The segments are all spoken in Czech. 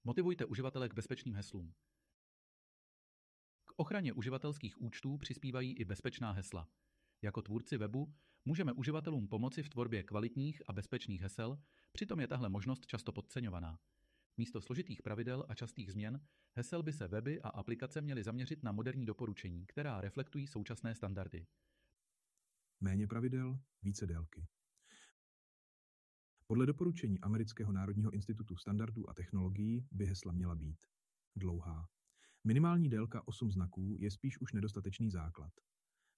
Motivujte uživatele k bezpečným heslům. K ochraně uživatelských účtů přispívají i bezpečná hesla. Jako tvůrci webu můžeme uživatelům pomoci v tvorbě kvalitních a bezpečných hesel, přitom je tahle možnost často podceňovaná. Místo složitých pravidel a častých změn hesel by se weby a aplikace měly zaměřit na moderní doporučení, která reflektují současné standardy. Méně pravidel, více délky. Podle doporučení Amerického národního institutu standardů a technologií by hesla měla být dlouhá. Minimální délka 8 znaků je spíš už nedostatečný základ.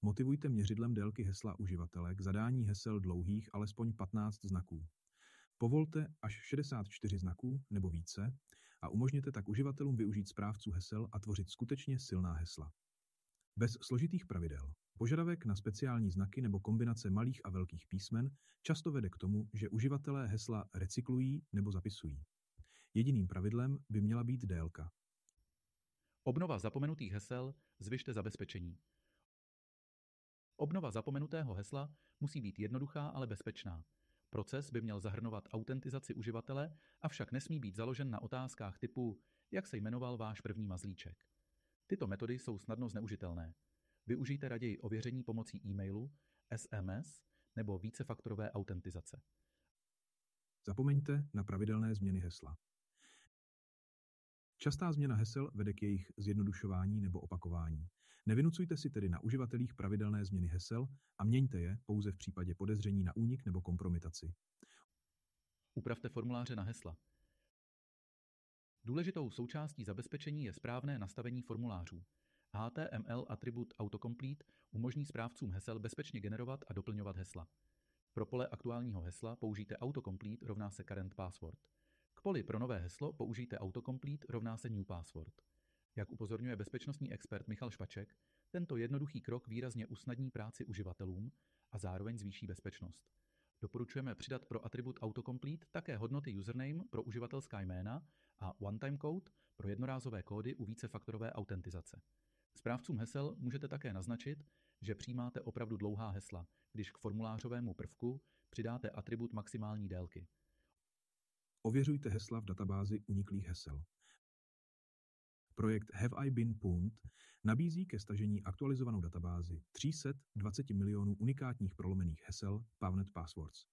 Motivujte měřidlem délky hesla uživatele k zadání hesel dlouhých alespoň 15 znaků. Povolte až 64 znaků nebo více a umožněte tak uživatelům využít správců hesel a tvořit skutečně silná hesla. Bez složitých pravidel. Požadavek na speciální znaky nebo kombinace malých a velkých písmen často vede k tomu, že uživatelé hesla recyklují nebo zapisují. Jediným pravidlem by měla být délka. Obnova zapomenutých hesel, zvyšte zabezpečení. Obnova zapomenutého hesla musí být jednoduchá, ale bezpečná. Proces by měl zahrnovat autentizaci uživatele, avšak nesmí být založen na otázkách typu jak se jmenoval váš první mazlíček. Tyto metody jsou snadno zneužitelné. Využijte raději ověření pomocí e-mailu, SMS nebo vícefaktorové autentizace. Zapomeňte na pravidelné změny hesla. Častá změna hesel vede k jejich zjednodušování nebo opakování. Nevynucujte si tedy na uživatelích pravidelné změny hesel a měňte je pouze v případě podezření na únik nebo kompromitaci. Upravte formuláře na hesla. Důležitou součástí zabezpečení je správné nastavení formulářů. HTML atribut autocomplete umožní správcům hesel bezpečně generovat a doplňovat hesla. Pro pole aktuálního hesla použijte autocomplete rovná se current password. K poli pro nové heslo použijte autocomplete rovná se new password. Jak upozorňuje bezpečnostní expert Michal Špaček, tento jednoduchý krok výrazně usnadní práci uživatelům a zároveň zvýší bezpečnost. Doporučujeme přidat pro atribut autocomplete také hodnoty username pro uživatelská jména a one-time code pro jednorázové kódy u vícefaktorové autentizace. Správcům hesel můžete také naznačit, že přijímáte opravdu dlouhá hesla, když k formulářovému prvku přidáte atribut maximální délky. Ověřujte hesla v databázi uniklých hesel. Projekt Have I Been Pwned nabízí ke stažení aktualizovanou databázi 320 milionů unikátních prolomených hesel Pwned Passwords.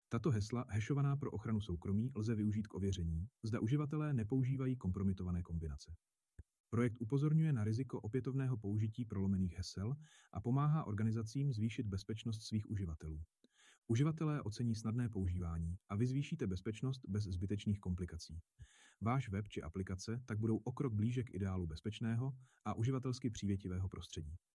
Tato hesla, hashovaná pro ochranu soukromí, lze využít k ověření, zda uživatelé nepoužívají kompromitované kombinace. Projekt upozorňuje na riziko opětovného použití prolomených hesel a pomáhá organizacím zvýšit bezpečnost svých uživatelů. Uživatelé ocení snadné používání a vy zvýšíte bezpečnost bez zbytečných komplikací. Váš web či aplikace tak budou o krok blíže k ideálu bezpečného a uživatelsky přívětivého prostředí.